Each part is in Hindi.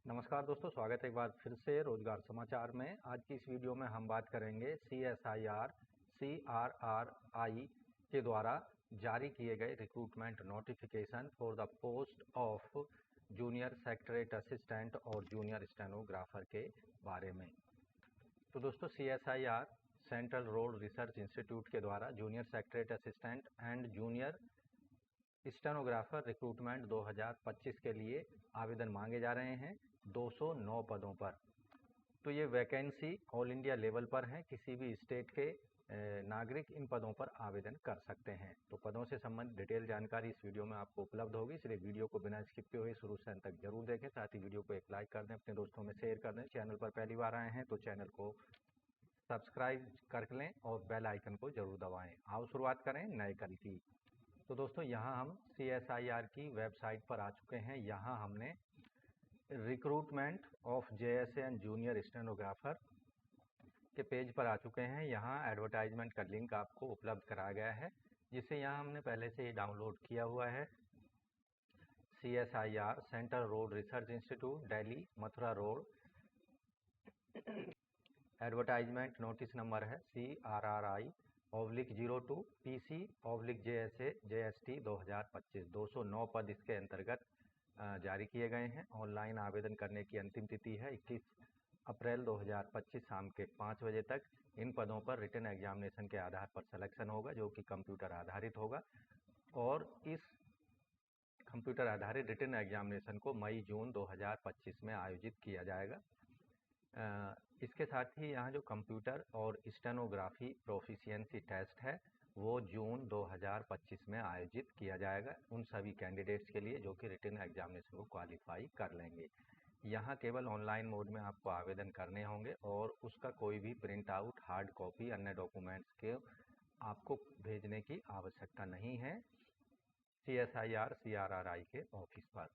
नमस्कार दोस्तों, स्वागत है एक बार फिर से रोजगार समाचार में। आज की इस वीडियो में हम बात करेंगे CSIR के द्वारा जारी किए गए recruitment notification for the post of junior secretariat assistant और जूनियर स्टेनोग्राफर के बारे में। तो दोस्तों, CSIR central road research institute के द्वारा junior secretariat assistant and junior stenographer recruitment 2025 के लिए आवेदन मांगे जा रहे हैं 209 पदों पर। तो ये वैकेंसी ऑल इंडिया लेवल पर है, किसी भी स्टेट के नागरिक इन पदों पर आवेदन कर सकते हैं। तो पदों से संबंधित डिटेल जानकारी इस वीडियो में आपको उपलब्ध होगी, इसलिए वीडियो को बिना स्किप किए हुए शुरू से अंत तक जरूर देखें। साथ ही वीडियो को एक लाइक कर दें, अपने दोस्तों में शेयर कर दें। चैनल पर पहली बार आए हैं तो चैनल को सब्सक्राइब कर लें और बेल आइकन को जरूर दबाएं। आओ शुरुआत करें नए कल की। तो दोस्तों, यहाँ हम CSIR की वेबसाइट पर आ चुके हैं। यहाँ हमने recruitment of JSA and junior stenographer के पेज पर आ चुके हैं। यहाँ एडवर्टाइजमेंट का लिंक आपको उपलब्ध कराया गया है, जिसे यहाँ हमने पहले से ही डाउनलोड किया हुआ है। CSIR central road research institute, Delhi, Mathura road. Advertisement notice number है CRRI/02 PC/JSA JST 2025। 209 पद इसके अंतर्गत जारी किए गए हैं। ऑनलाइन आवेदन करने की अंतिम तिथि है 21 अप्रैल 2025 शाम के 5 बजे तक। इन पदों पर रिटन एग्जामिनेशन के आधार पर सिलेक्शन होगा, जो कि कंप्यूटर आधारित होगा, और इस कंप्यूटर आधारित रिटन एग्जामिनेशन को मई-जून 2025 में आयोजित किया जाएगा। इसके साथ ही यहाँ जो कंप्यूटर और स्टेनोग्राफी प्रोफिशिएंसी टेस्ट है वो जून 2025 में आयोजित किया जाएगा उन सभी कैंडिडेट्स के लिए जो कि रिटन एग्जामिनेशन को क्वालिफाई कर लेंगे। यहाँ केवल ऑनलाइन मोड में आपको आवेदन करने होंगे और उसका कोई भी प्रिंट आउट, हार्ड कॉपी, अन्य डॉक्यूमेंट्स के आपको भेजने की आवश्यकता नहीं है CSIR CRRI के ऑफिस पर।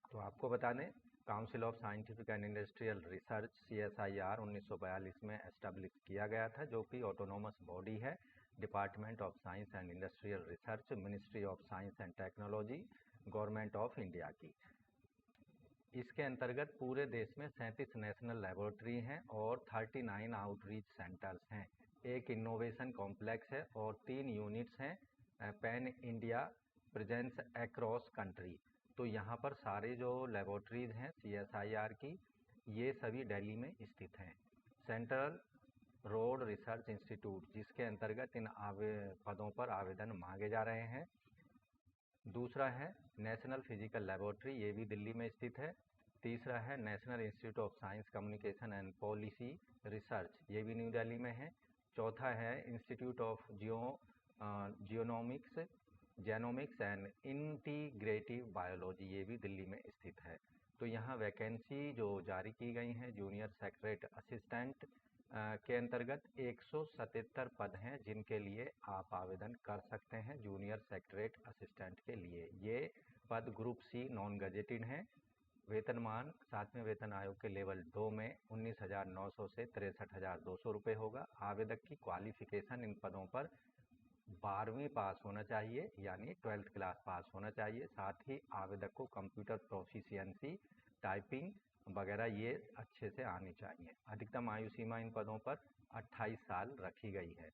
तो आपको बता दें, council of scientific and industrial research CSIR 1942 में एस्टेब्लिश किया गया था, जो कि ऑटोनोमस बॉडी है department of science and industrial research, ministry of science and technology, government of India की। इसके अंतर्गत पूरे देश में 37 नेशनल लेबोरेटरी हैं और 39 आउटरीच सेंटर्स हैं। एक इनोवेशन कॉम्प्लेक्स है और 3 यूनिट्स हैं pan India presence across country. तो यहाँ पर सारे जो लेबोरेटरीज हैं CSIR की, ये सभी दिल्ली में स्थित हैं। सेंट्रल रोड रिसर्च इंस्टीट्यूट, जिसके अंतर्गत इन पदों पर आवेदन मांगे जा रहे हैं। दूसरा है नेशनल फिजिकल लेबोरेटरी, ये भी दिल्ली में स्थित है। तीसरा है national institute of science communication and policy research, ये भी न्यू दिल्ली में है। चौथा है institute of genomics and integrative biology, ये भी दिल्ली में स्थित है। तो यहाँ वैकेंसी जो जारी की गई हैं जूनियर सेक्रेटरीट असिस्टेंट के अंतर्गत 177 पद हैं, जिनके लिए आप आवेदन कर सकते हैं जूनियर सेक्रेटरीट असिस्टेंट के लिए। ये पद ग्रुप C नॉन गजेटेड हैं। वेतनमान 7वें वेतन आयोग के लेवल 2 में 19,900 से 63,200 रुपये होगा। आवेदक की क्वालिफिकेशन इन पदों पर 12वीं पास होना चाहिए, यानी 12th क्लास पास होना चाहिए। साथ ही आवेदक को कंप्यूटर प्रोफिशिएंसी, टाइपिंग वगैरह ये अच्छे से आनी चाहिए। अधिकतम आयु सीमा इन पदों पर 28 साल रखी गई है।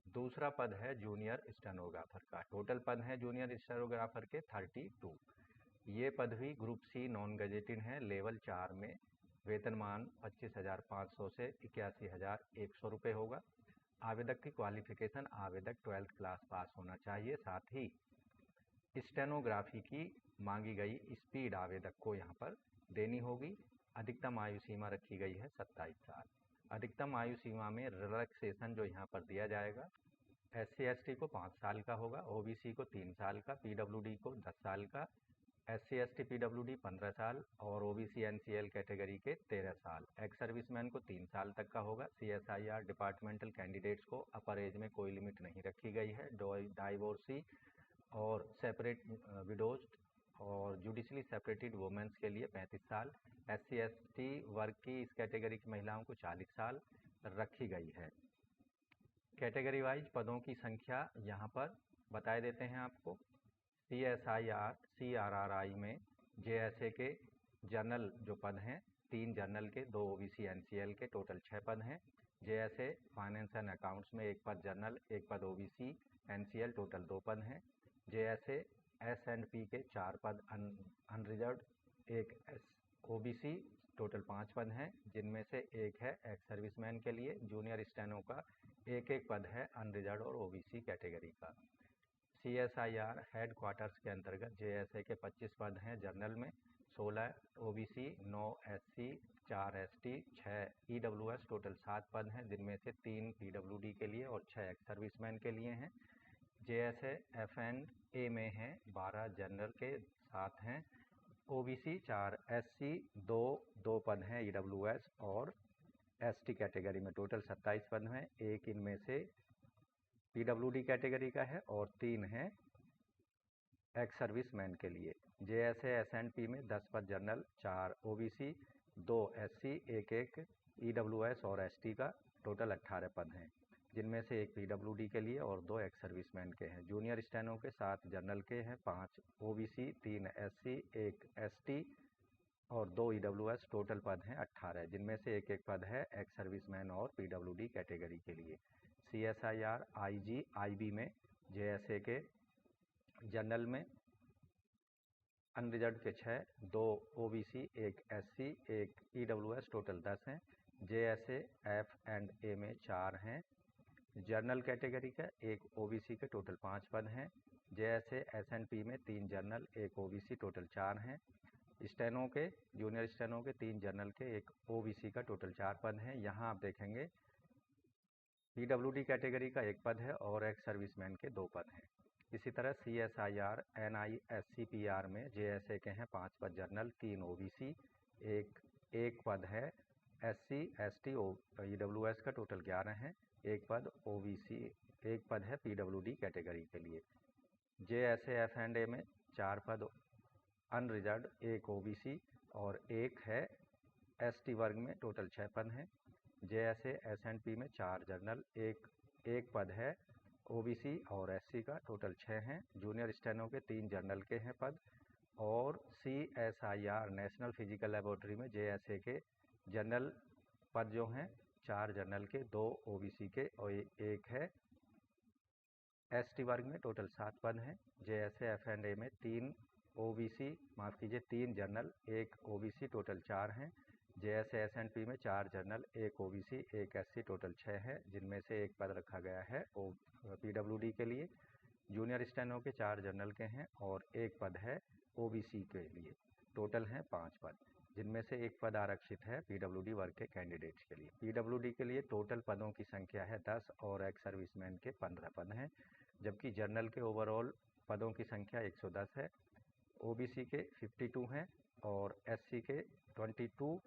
दूसरा पद है जूनियर स्टेनोग्राफर का। टोटल पद है जूनियर स्टेनोग्राफर के 32। ये पद भी ग्रुप C नॉन गजेटेड है, लेवल 4 में। वेतनमान 25,500 से 81,100 रुपये होगा। आवेदक की क्वालिफिकेशन, आवेदक 12th क्लास पास होना चाहिए। साथ ही स्टेनोग्राफी की मांगी गई स्पीड आवेदक को यहाँ पर देनी होगी। अधिकतम आयु सीमा रखी गई है 27 साल। अधिकतम आयु सीमा में रिलैक्सेशन जो यहाँ पर दिया जाएगा, SC/ST को 5 साल का होगा, OBC को 3 साल का, PWD को 10 साल का, SC/ST PWD 15 साल और OBC NCL कैटेगरी के 13 साल। एक्स सर्विसमैन को 3 साल तक का होगा। CSIR डिपार्टमेंटल कैंडिडेट्स को अपर एज में कोई लिमिट नहीं रखी गई है। डाइवोर्सी और सेपरेट विडोज और जुडिशली सेपरेटेड वुमेन्स के लिए 35 साल। SC/ST वर्ग की इस कैटेगरी की महिलाओं को 40 साल रखी गई है। कैटेगरी वाइज पदों की संख्या यहाँ पर बताए देते हैं आपको। CSIR CRRI में JSA के जर्नल जो पद हैं 3 जर्नल के, 2 ओबीसी एनसीएल के, टोटल 6 पद हैं। जेएसए फाइनेंस एंड अकाउंट्स में 1 पद जर्नल, 1 पद ओबीसी एनसीएल, टोटल 2 पद हैं। जेएसए एस&पी के 4 पद अनरिजर्व्ड, 1 ओबीसी, टोटल 5 पद हैं, जिनमें से 1 है एक्स सर्विसमैन के लिए। जूनियर स्टेनो का 1 पद है अनरिजर्व्ड और ओबीसी कैटेगरी का। CSIR हेड क्वार्टर्स के अंतर्गत जेएसए के 25 पद हैं जनरल में, 16 OBC, 9 SC, 4 ST, 6 EWS, total 7 पद हैं, जिनमें से 3 पीडब्ल्यूडी के लिए और 6 एक्स सर्विसमैन के लिए हैं। जेएसए F&A में हैं 12 जनरल के 7 हैं, ओबीसी 4, एससी 2 पद हैं ईडब्ल्यूएस और एसटी कैटेगरी में, टोटल 27 पद हैं। 1 इनमें से पीडब्ल्यूडी कैटेगरी का है और 3 हैं एक्स सर्विसमैन के लिए। जेएसए एस&पी में 10 पद जनरल, 4 ओबीसी, 2 एससी, 1 ईडब्ल्यूएस और एसटी का, टोटल 18 पद हैं, जिनमें से 1 पीडब्ल्यूडी के लिए और 2 एक्स सर्विसमैन के हैं। जूनियर स्टेनो के 7 जनरल के हैं, 5 ओबीसी, 3 एससी, 1 एसटी और 2 ईडब्ल्यूएस, टोटल पद हैं 18, जिनमें से 1 पद है एक्स सर्विसमैन और पीडब्ल्यूडी कैटेगरी के लिए। CSIR IG IB में जेएसए के जनरल में अनरिजर्व्ड के 6, 2 ओबीसी, 1 एससी, 1 ईडब्ल्यूएस, टोटल 10 हैं। जेएसए F&A में 4 हैं जर्नल कैटेगरी का, 1 ओबीसी के, टोटल 5 पद हैं। जेएसए S&P में 3 जर्नल, 1 ओबीसी, टोटल 4 हैं। स्टेनो के, जूनियर स्टेनो के 3 जर्नल के, 1 ओबीसी का, टोटल 4 पद हैं। यहाँ आप देखेंगे पीडब्ल्यूडी कैटेगरी का 1 पद है और एक्स सर्विसमैन के 2 पद हैं। इसी तरह CSIR NISCPR में जेएसए के हैं 5 पद जनरल, 3 ओबीसी, 1 पद है एससी, एसटी, ईडब्ल्यूएस का, टोटल 11 हैं। 1 पद ओबीसी, 1 पद है पीडब्ल्यूडी कैटेगरी के लिए। जेएसए F&A में 4 पद अनरिजर्व्ड, 1 ओबीसी और 1 है एसटी वर्ग में, टोटल 6 पद हैं। जेएसए S&P में 4 जनरल, 1 पद है ओबीसी और एससी का, टोटल 6 हैं। जूनियर स्टेनो के 3 जनरल के हैं पद और CSIR नेशनल फिजिकल लेबोरेटरी में जेएसए के जनरल पद जो हैं 4 जनरल के, 2 ओबीसी के और 1 है एसटी वर्ग में, टोटल 7 पद हैं। जेएसए F&A में 3 जनरल, 1 ओबीसी, टोटल 4 हैं। जेएसए S&P में 4 जनरल, 1 ओबीसी, 1 एससी, टोटल 6 है, जिनमें से 1 पद रखा गया है पीडब्ल्यूडी के लिए। जूनियर स्टेनो के 4 जनरल के हैं और 1 पद है ओबीसी के लिए, टोटल हैं 5 पद, जिनमें से 1 पद आरक्षित है पीडब्ल्यूडी वर्ग के कैंडिडेट्स के लिए। पीडब्ल्यूडी के लिए टोटल पदों की संख्या है 10 और एक्स सर्विसमैन के 15 पद हैं, जबकि जनरल के ओवरऑल पदों की संख्या 110 है, ओबीसी के 52 हैं और एससी के 22,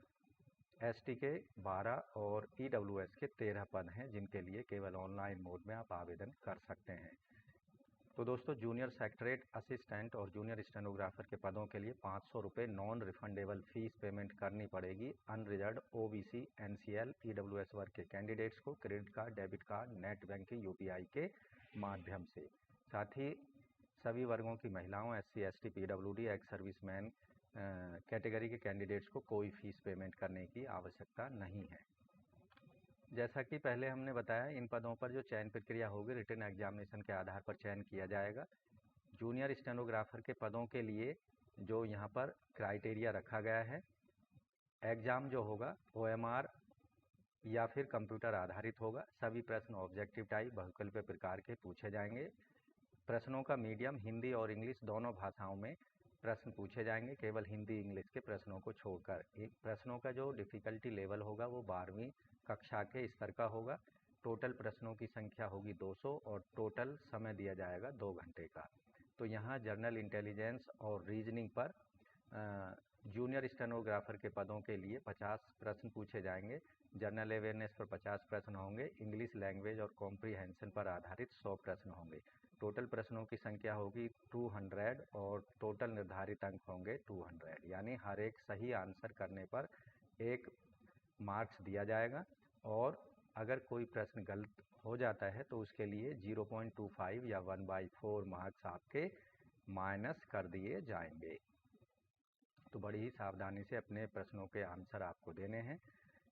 एसटी के 12 और ईडब्ल्यूएस के 13 पद हैं, जिनके लिए केवल ऑनलाइन मोड में आप आवेदन कर सकते हैं। तो दोस्तों, जूनियर सेक्रेटरीट असिस्टेंट और जूनियर स्टेनोग्राफर के पदों के लिए 500 रुपये नॉन रिफंडेबल फीस पेमेंट करनी पड़ेगी अनरिजर्व्ड ओबीसी, एनसीएल, ईडब्ल्यूएस वर्ग के कैंडिडेट्स को credit card, debit card, net banking, UPI के माध्यम से। साथ ही सभी वर्गों की महिलाओं, SC, ST, PWD, ex serviceman category के कैंडिडेट्स को कोई फीस पेमेंट करने की आवश्यकता नहीं है। जैसा कि पहले हमने बताया, इन पदों पर जो चयन प्रक्रिया होगी रिटन एग्जामिनेशन के आधार पर चयन किया जाएगा। जूनियर स्टेनोग्राफर के पदों के लिए जो यहाँ पर क्राइटेरिया रखा गया है, एग्ज़ाम जो होगा OMR या फिर कंप्यूटर आधारित होगा। सभी प्रश्न ऑब्जेक्टिव टाइप बहुकल्पीय प्रकार के पूछे जाएंगे। प्रश्नों का मीडियम हिंदी और इंग्लिश दोनों भाषाओं में प्रश्न पूछे जाएंगे, केवल हिंदी इंग्लिश के प्रश्नों को छोड़कर। प्रश्नों का जो डिफ़िकल्टी लेवल होगा वो 12वीं कक्षा के स्तर का होगा। टोटल प्रश्नों की संख्या होगी 200 और टोटल समय दिया जाएगा 2 घंटे का। तो यहाँ जनरल इंटेलिजेंस और रीजनिंग पर जूनियर स्टेनोग्राफर के पदों के लिए 50 प्रश्न पूछे जाएंगे। जनरल अवेयरनेस पर 50 प्रश्न होंगे। इंग्लिश लैंग्वेज और कॉम्प्रीहेंशन पर आधारित 100 प्रश्न होंगे। टोटल प्रश्नों की संख्या होगी 200 और टोटल निर्धारित अंक होंगे 200, यानी हर एक सही आंसर करने पर 1 मार्क्स दिया जाएगा और अगर कोई प्रश्न गलत हो जाता है तो उसके लिए 0.25 या 1/4 मार्क्स आपके माइनस कर दिए जाएंगे। तो बड़ी ही सावधानी से अपने प्रश्नों के आंसर आपको देने हैं।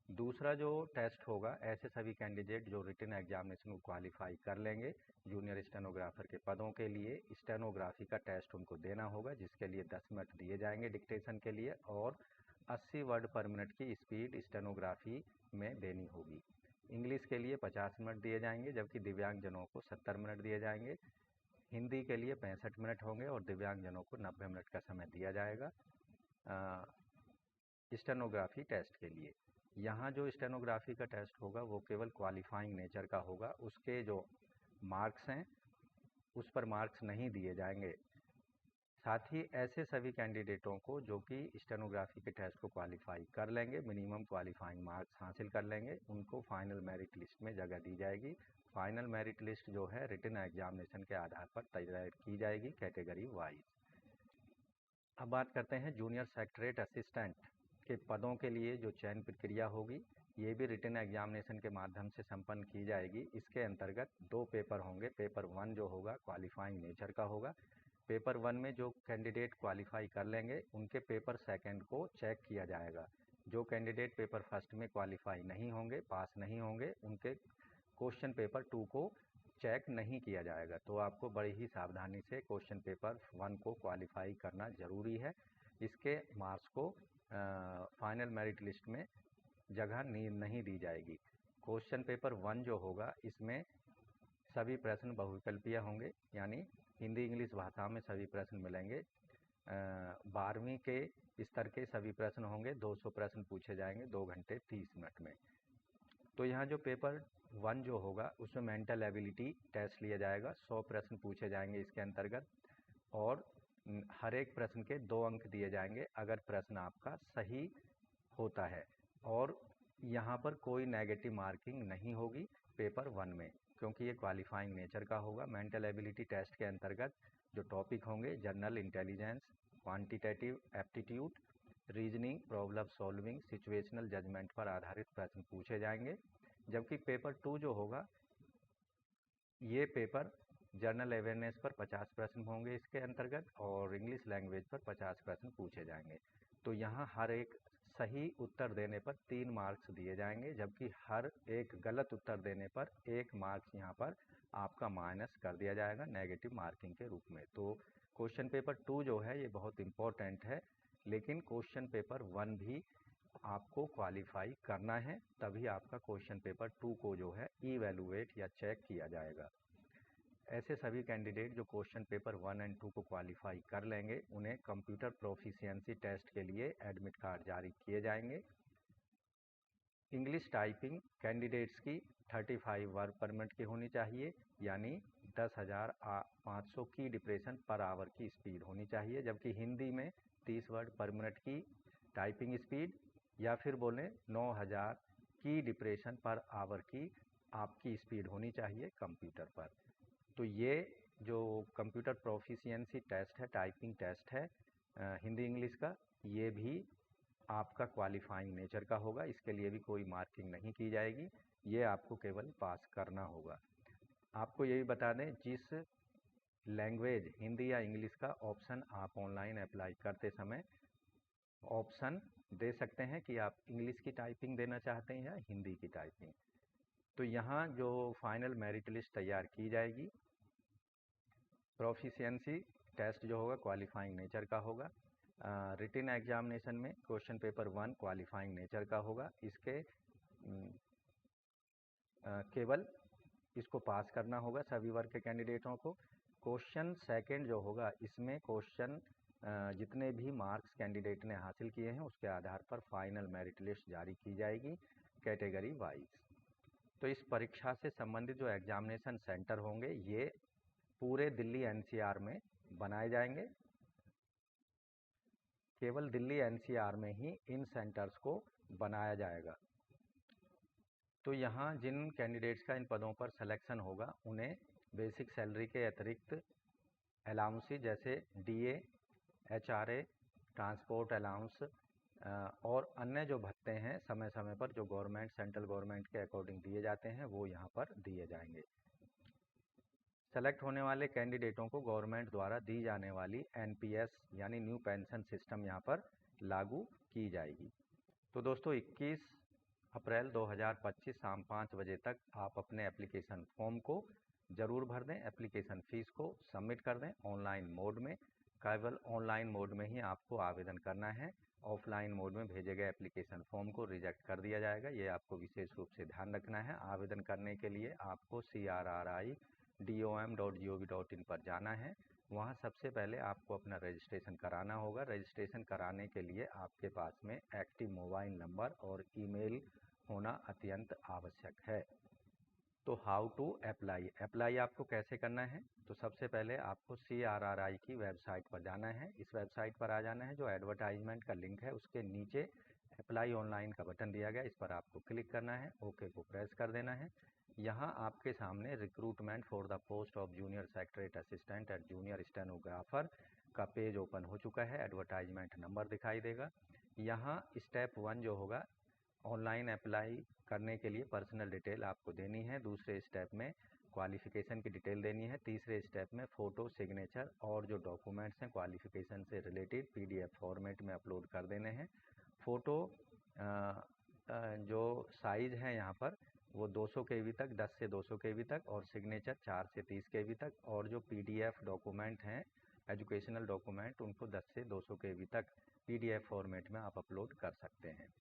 दूसरा जो टेस्ट होगा, ऐसे सभी कैंडिडेट जो रिटन एग्जामिनेशन को क्वालिफाई कर लेंगे जूनियर स्टेनोग्राफर के पदों के लिए, स्टेनोग्राफी का टेस्ट उनको देना होगा, जिसके लिए 10 मिनट दिए जाएंगे डिक्टेशन के लिए, और 80 वर्ड पर मिनट की स्पीड स्टेनोग्राफी में देनी होगी। इंग्लिश के लिए 50 मिनट दिए जाएंगे, जबकि दिव्यांगजनों को 70 मिनट दिए जाएंगे। हिंदी के लिए 65 मिनट होंगे और दिव्यांगजनों को 90 मिनट का समय दिया जाएगा स्टेनोग्राफी टेस्ट के लिए। यहाँ जो स्टेनोग्राफी का टेस्ट होगा वो केवल क्वालिफाइंग नेचर का होगा, उसके जो मार्क्स हैं उस पर मार्क्स नहीं दिए जाएंगे। साथ ही ऐसे सभी कैंडिडेटों को जो कि स्टेनोग्राफी के टेस्ट को क्वालिफाई कर लेंगे, मिनिमम क्वालिफाइंग मार्क्स हासिल कर लेंगे, उनको फाइनल मेरिट लिस्ट में जगह दी जाएगी। फाइनल मेरिट लिस्ट जो है रिटन एग्जामिनेशन के आधार पर तैयार की जाएगी कैटेगरी वाइज। अब बात करते हैं जूनियर सेक्रेटरीट असिस्टेंट के पदों के लिए जो चयन प्रक्रिया होगी, ये भी रिटन एग्जामिनेशन के माध्यम से संपन्न की जाएगी। इसके अंतर्गत 2 पेपर होंगे। पेपर 1 जो होगा क्वालिफाइंग नेचर का होगा। पेपर 1 में जो कैंडिडेट क्वालिफाई कर लेंगे उनके पेपर 2 को चेक किया जाएगा। जो कैंडिडेट पेपर 1 में क्वालिफाई नहीं होंगे, पास नहीं होंगे, उनके क्वेश्चन पेपर 2 को चेक नहीं किया जाएगा। तो आपको बड़ी ही सावधानी से क्वेश्चन पेपर 1 को क्वालिफाई करना ज़रूरी है। इसके मार्क्स को फाइनल मेरिट लिस्ट में जगह नहीं दी जाएगी। क्वेश्चन पेपर 1 जो होगा इसमें सभी प्रश्न बहुविकल्पीय होंगे, यानी हिंदी इंग्लिश भाषा में सभी प्रश्न मिलेंगे। 12वीं के स्तर के सभी प्रश्न होंगे। 200 प्रश्न पूछे जाएंगे 2 घंटे 30 मिनट में। तो यहाँ जो पेपर 1 जो होगा उसमें मेंटल एबिलिटी टेस्ट लिया जाएगा। 100 प्रश्न पूछे जाएंगे इसके अंतर्गत, और हर एक प्रश्न के 2 अंक दिए जाएंगे अगर प्रश्न आपका सही होता है। और यहाँ पर कोई नेगेटिव मार्किंग नहीं होगी पेपर 1 में, क्योंकि ये क्वालिफाइंग नेचर का होगा। मेंटल एबिलिटी टेस्ट के अंतर्गत जो टॉपिक होंगे, general intelligence, quantitative aptitude, reasoning, problem solving, situational judgement पर आधारित प्रश्न पूछे जाएंगे। जबकि पेपर 2 जो होगा, ये पेपर जनरल अवेयरनेस पर 50 प्रश्न होंगे इसके अंतर्गत, और इंग्लिश लैंग्वेज पर 50 प्रश्न पूछे जाएंगे। तो यहाँ हर एक सही उत्तर देने पर 3 मार्क्स दिए जाएंगे, जबकि हर एक गलत उत्तर देने पर 1 मार्क्स यहाँ पर आपका माइनस कर दिया जाएगा नेगेटिव मार्किंग के रूप में। तो क्वेश्चन पेपर 2 जो है ये बहुत इम्पोर्टेंट है, लेकिन क्वेश्चन पेपर 1 भी आपको क्वालिफाई करना है, तभी आपका क्वेश्चन पेपर 2 को जो है इवैल्यूएट या चेक किया जाएगा। ऐसे सभी कैंडिडेट जो क्वेश्चन पेपर 1 और 2 को क्वालिफाई कर लेंगे, उन्हें कंप्यूटर प्रोफिशिएंसी टेस्ट के लिए एडमिट कार्ड जारी किए जाएंगे। इंग्लिश टाइपिंग कैंडिडेट्स की 35 वर्ड पर मिनट की होनी चाहिए, यानी 10,500 की डिप्रेशन पर आवर की स्पीड होनी चाहिए। जबकि हिंदी में 30 वर्ड पर मिनट की टाइपिंग स्पीड, या फिर बोलें 9,000 की डिप्रेशन पर आवर की आपकी स्पीड होनी चाहिए कंप्यूटर पर। तो ये जो कंप्यूटर प्रोफिशिएंसी टेस्ट है, टाइपिंग टेस्ट है हिंदी इंग्लिश का, ये भी आपका क्वालिफाइंग नेचर का होगा। इसके लिए भी कोई मार्किंग नहीं की जाएगी, ये आपको केवल पास करना होगा। आपको ये भी बता दें, जिस लैंग्वेज हिंदी या इंग्लिश का ऑप्शन आप ऑनलाइन अप्लाई करते समय ऑप्शन दे सकते हैं कि आप इंग्लिश की टाइपिंग देना चाहते हैं या हिंदी की टाइपिंग। तो यहाँ जो फाइनल मेरिट लिस्ट तैयार की जाएगी, प्रोफिशिएंसी टेस्ट जो होगा क्वालिफाइंग नेचर का होगा। रिटन एग्जामिनेशन में क्वेश्चन पेपर 1 क्वालिफाइंग नेचर का होगा। इसके केवल इसको पास करना होगा सभी वर्ग के कैंडिडेटों को। क्वेश्चन 2 जो होगा, इसमें क्वेश्चन जितने भी मार्क्स कैंडिडेट ने हासिल किए हैं उसके आधार पर फाइनल मेरिट लिस्ट जारी की जाएगी कैटेगरी वाइज। तो इस परीक्षा से संबंधित जो एग्जामिनेशन सेंटर होंगे, ये पूरे दिल्ली एनसीआर में बनाए जाएंगे। केवल दिल्ली एनसीआर में ही इन सेंटर्स को बनाया जाएगा। तो यहाँ जिन कैंडिडेट्स का इन पदों पर सिलेक्शन होगा, उन्हें बेसिक सैलरी के अतिरिक्त अलाउंसेस जैसे डीए, एचआरए, ट्रांसपोर्ट अलाउंस और अन्य जो भत्ते हैं समय समय पर जो गवर्नमेंट, सेंट्रल गवर्नमेंट के अकॉर्डिंग दिए जाते हैं, वो यहाँ पर दिए जाएंगे। सेलेक्ट होने वाले कैंडिडेटों को गवर्नमेंट द्वारा दी जाने वाली एनपीएस यानी न्यू पेंशन सिस्टम यहाँ पर लागू की जाएगी। तो दोस्तों 21 अप्रैल 2025 शाम 5 बजे तक आप अपने एप्लीकेशन फॉर्म को ज़रूर भर दें। एप्लीकेशन फ़ीस को सबमिट कर दें ऑनलाइन मोड में। केवल ऑनलाइन मोड में ही आपको आवेदन करना है। ऑफलाइन मोड में भेजे गए एप्लीकेशन फॉर्म को रिजेक्ट कर दिया जाएगा, ये आपको विशेष रूप से ध्यान रखना है। आवेदन करने के लिए आपको crri.dom.gov.in पर जाना है। वहाँ सबसे पहले आपको अपना रजिस्ट्रेशन कराना होगा। रजिस्ट्रेशन कराने के लिए आपके पास में एक्टिव मोबाइल नंबर और ईमेल होना अत्यंत आवश्यक है। तो हाउ टू अप्लाई आपको कैसे करना है? तो सबसे पहले आपको CRRI की वेबसाइट पर जाना है। इस वेबसाइट पर आ जाना है, जो एडवर्टाइजमेंट का लिंक है उसके नीचे अप्लाई ऑनलाइन का बटन दिया गया, इस पर आपको क्लिक करना है, ओके को प्रेस कर देना है। यहाँ आपके सामने recruitment for the post of junior secretariat assistant and junior stenographer का पेज ओपन हो चुका है। एडवर्टाइजमेंट नंबर दिखाई देगा। यहाँ स्टेप 1 जो होगा, ऑनलाइन अप्लाई करने के लिए पर्सनल डिटेल आपको देनी है। दूसरे स्टेप में क्वालिफ़िकेशन की डिटेल देनी है। तीसरे स्टेप में फ़ोटो, सिग्नेचर और जो डॉक्यूमेंट्स हैं क्वालिफ़िकेशन से रिलेटेड PDF फॉर्मेट में अपलोड कर देने हैं। फ़ोटो जो साइज़ है यहाँ पर वो 200 KB तक, 10 से 200 KB तक, और सिग्नेचर 4 से 30 KB तक, और जो PDF डॉक्यूमेंट हैं एजुकेशनल डॉक्यूमेंट उनको 10 से 200 KB तक PDF फॉर्मेट में आप अपलोड कर सकते हैं।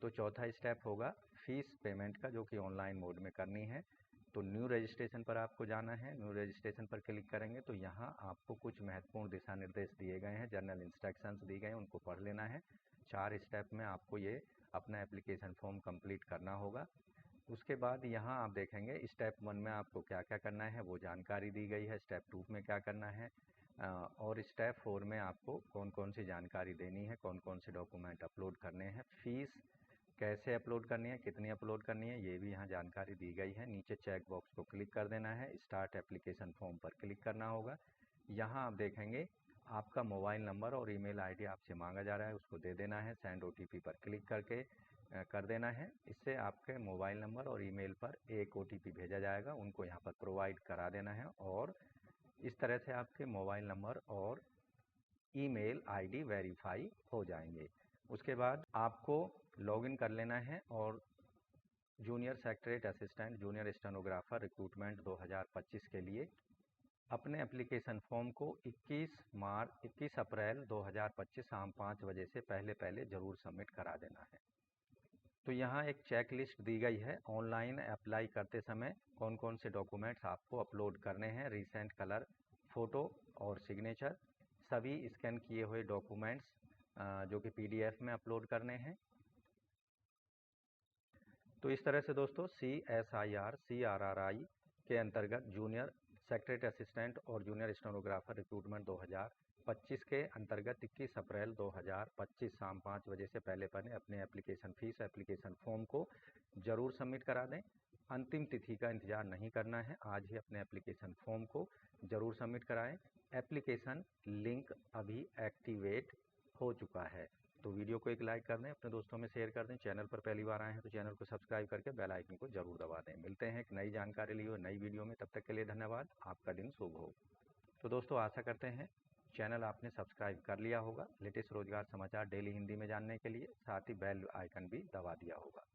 तो चौथा स्टेप होगा फीस पेमेंट का, जो कि ऑनलाइन मोड में करनी है। तो न्यू रजिस्ट्रेशन पर आपको जाना है। न्यू रजिस्ट्रेशन पर क्लिक करेंगे तो यहाँ आपको कुछ महत्वपूर्ण दिशा निर्देश दिए गए हैं, जनरल इंस्ट्रक्शंस दी गए हैं, उनको पढ़ लेना है। 4 स्टेप में आपको ये अपना एप्लीकेशन फॉर्म कंप्लीट करना होगा। उसके बाद यहाँ आप देखेंगे स्टेप 1 में आपको क्या क्या करना है वो जानकारी दी गई है। स्टेप 2 में क्या करना है, और स्टेप 4 में आपको कौन कौन सी जानकारी देनी है, कौन कौन से डॉक्यूमेंट अपलोड करने हैं, फीस कैसे अपलोड करनी है, कितनी अपलोड करनी है, ये भी यहाँ जानकारी दी गई है। नीचे चेक बॉक्स को क्लिक कर देना है, स्टार्ट एप्लीकेशन फॉर्म पर क्लिक करना होगा। यहाँ आप देखेंगे आपका मोबाइल नंबर और ईमेल आईडी आपसे मांगा जा रहा है, उसको दे देना है। सेंड OTP पर क्लिक करके कर देना है। इससे आपके मोबाइल नंबर और ईमेल पर एक OTP भेजा जाएगा, उनको यहाँ पर प्रोवाइड करा देना है, और इस तरह से आपके मोबाइल नंबर और ईमेल आईडी वेरीफाई हो जाएंगे। उसके बाद आपको लॉगिन कर लेना है और junior secretariat assistant, junior stenographer recruitment 2025 के लिए अपने एप्लीकेशन फॉर्म को 21 अप्रैल 2025 शाम 5 बजे से पहले ज़रूर सबमिट करा देना है। तो यहाँ एक चेक लिस्ट दी गई है, ऑनलाइन अप्लाई करते समय कौन कौन से डॉक्यूमेंट्स आपको अपलोड करने हैं। रिसेंट कलर फ़ोटो और सिग्नेचर, सभी स्कैन किए हुए डॉक्यूमेंट्स जो कि PDF में अपलोड करने हैं। तो इस तरह से दोस्तों CSIR-CRRI के अंतर्गत जूनियर सेक्रेटरी असिस्टेंट और जूनियर स्टेनोग्राफर रिक्रूटमेंट 2025 के अंतर्गत 21 अप्रैल 2025 शाम 5 बजे से पहले अपने एप्लीकेशन फॉर्म को ज़रूर सबमिट करा दें। अंतिम तिथि का इंतज़ार नहीं करना है, आज ही अपने एप्लीकेशन फॉर्म को ज़रूर सबमिट कराएं। एप्लीकेशन लिंक अभी एक्टिवेट हो चुका है। तो वीडियो को एक लाइक कर दें, अपने दोस्तों में शेयर कर दें। चैनल पर पहली बार आए हैं तो चैनल को सब्सक्राइब करके बेल आइकन को जरूर दबा दें। मिलते हैं एक नई जानकारी लिए नई वीडियो में, तब तक के लिए धन्यवाद। आपका दिन शुभ हो। तो दोस्तों आशा करते हैं चैनल आपने सब्सक्राइब कर लिया होगा। लेटेस्ट रोजगार समाचार डेली हिंदी में जानने के लिए, साथ ही बेल आइकन भी दबा दिया होगा।